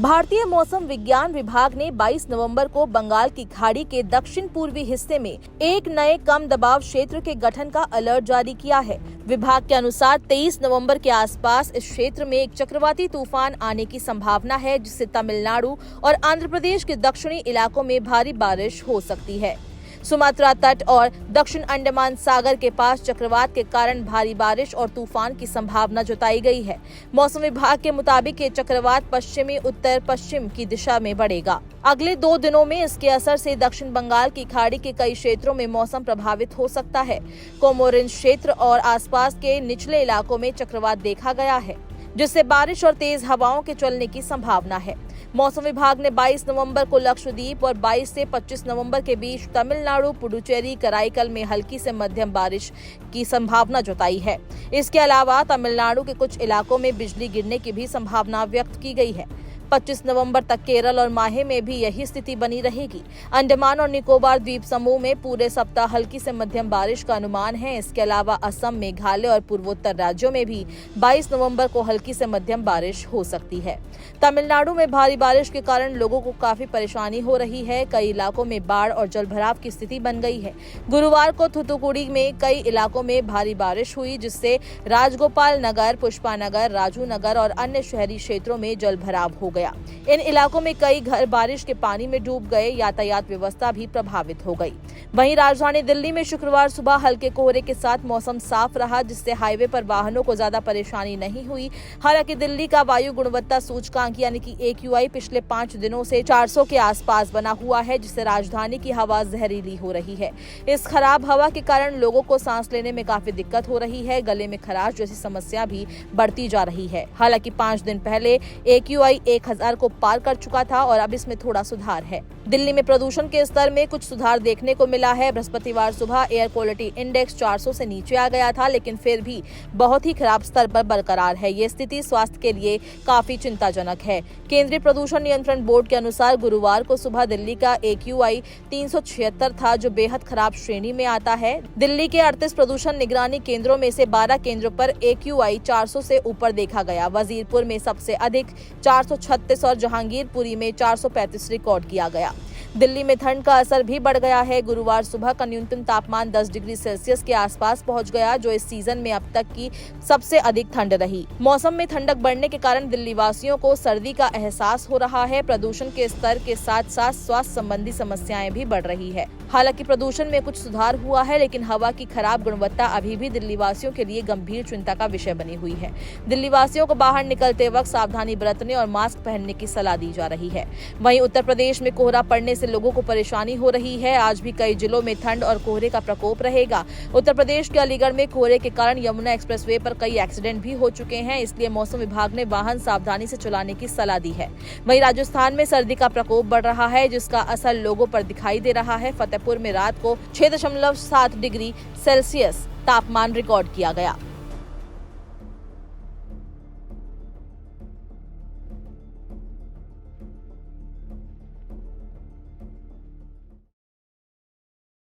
भारतीय मौसम विज्ञान विभाग ने 22 नवंबर को बंगाल की खाड़ी के दक्षिण पूर्वी हिस्से में एक नए कम दबाव क्षेत्र के गठन का अलर्ट जारी किया है। विभाग के अनुसार 23 नवंबर के आसपास इस क्षेत्र में एक चक्रवाती तूफान आने की संभावना है, जिससे तमिलनाडु और आंध्र प्रदेश के दक्षिणी इलाकों में भारी बारिश हो सकती है। सुमात्रा तट और दक्षिण अंडमान सागर के पास चक्रवात के कारण भारी बारिश और तूफान की संभावना जताई गई है। मौसम विभाग के मुताबिक ये चक्रवात पश्चिमी उत्तर पश्चिम की दिशा में बढ़ेगा। अगले 2 दिनों में इसके असर से दक्षिण बंगाल की खाड़ी के कई क्षेत्रों में मौसम प्रभावित हो सकता है। कोमोरिन क्षेत्र और आसपास के निचले इलाकों में चक्रवात देखा गया है, जिससे बारिश और तेज हवाओं के चलने की संभावना है। मौसम विभाग ने 22 नवंबर को लक्षद्वीप और 22 से 25 नवंबर के बीच तमिलनाडु, पुडुचेरी, कराईकल में हल्की से मध्यम बारिश की संभावना जताई है। इसके अलावा तमिलनाडु के कुछ इलाकों में बिजली गिरने की भी संभावना व्यक्त की गई है। 25 नवंबर तक केरल और माहे में भी यही स्थिति बनी रहेगी। अंडमान और निकोबार द्वीप समूह में पूरे सप्ताह हल्की से मध्यम बारिश का अनुमान है। इसके अलावा असम, मेघालय और पूर्वोत्तर राज्यों में भी 22 नवंबर को हल्की से मध्यम बारिश हो सकती है। तमिलनाडु में भारी बारिश के कारण लोगों को काफी परेशानी हो रही है। कई इलाकों में बाढ़ और जलभराव की स्थिति बन गई है। गुरुवार को थूथुकुडी में कई इलाकों में भारी बारिश हुई, जिससे राजगोपाल नगर, पुष्पानगर, राजू नगर और अन्य शहरी क्षेत्रों में जलभराव हो गया। इन इलाकों में कई घर बारिश के पानी में डूब गए। यातायात व्यवस्था भी प्रभावित हो गई। वहीं राजधानी दिल्ली में शुक्रवार सुबह हल्के कोहरे के साथ मौसम साफ रहा, जिससे हाईवे पर वाहनों को ज्यादा परेशानी नहीं हुई। हालांकि दिल्ली का वायु गुणवत्ता सूचकांक यानी कि AQI पिछले 5 दिनों से 400 के आसपास बना हुआ है, जिससे राजधानी की हवा जहरीली हो रही है। इस खराब हवा के कारण लोगों को सांस लेने में काफी दिक्कत हो रही है। गले में खराश जैसी समस्या भी बढ़ती जा रही है। हालांकि 5 दिन पहले AQI 1000 को पार कर चुका था और अब इसमें थोड़ा सुधार है। दिल्ली में प्रदूषण के स्तर में कुछ सुधार देखने को मिला है। बृहस्पतिवार सुबह एयर क्वालिटी इंडेक्स 400 से नीचे आ गया था, लेकिन फिर भी बहुत ही खराब स्तर पर बरकरार है। ये स्थिति स्वास्थ्य के लिए काफी चिंताजनक है। केंद्रीय प्रदूषण नियंत्रण बोर्ड के अनुसार गुरुवार को सुबह दिल्ली का AQI 376 था, जो बेहद खराब श्रेणी में आता है। दिल्ली के 38 प्रदूषण निगरानी केंद्रों में से 12 केंद्रों पर AQI 400 से ऊपर देखा गया। वजीरपुर में सबसे अधिक 436 और जहांगीरपुरी में 435 रिकॉर्ड किया गया। दिल्ली में ठंड का असर भी बढ़ गया है। गुरुवार सुबह का न्यूनतम तापमान 10 डिग्री सेल्सियस के आसपास पहुंच गया, जो इस सीजन में अब तक की सबसे अधिक ठंड रही। मौसम में ठंडक बढ़ने के कारण दिल्ली वासियों को सर्दी का एहसास हो रहा है। प्रदूषण के स्तर के साथ साथ स्वास्थ्य संबंधी समस्याएं भी बढ़ रही है। हालांकि प्रदूषण में कुछ सुधार हुआ है, लेकिन हवा की खराब गुणवत्ता अभी भी दिल्ली वासियों के लिए गंभीर चिंता का विषय बनी हुई है। दिल्ली वासियों को बाहर निकलते वक्त सावधानी बरतने और मास्क पहनने की सलाह दी जा रही है। वहीं उत्तर प्रदेश में कोहरा पड़ने से लोगों को परेशानी हो रही है। आज भी कई जिलों में ठंड और कोहरे का प्रकोप रहेगा। उत्तर प्रदेश के अलीगढ़ में कोहरे के कारण यमुना एक्सप्रेसवे पर कई एक्सीडेंट भी हो चुके हैं, इसलिए मौसम विभाग ने वाहन सावधानी से चलाने की सलाह दी है। वहीं राजस्थान में सर्दी का प्रकोप बढ़ रहा है, जिसका असर लोगों पर दिखाई दे रहा है। फतेहपुर में रात को 6.7 डिग्री सेल्सियस तापमान रिकॉर्ड किया गया।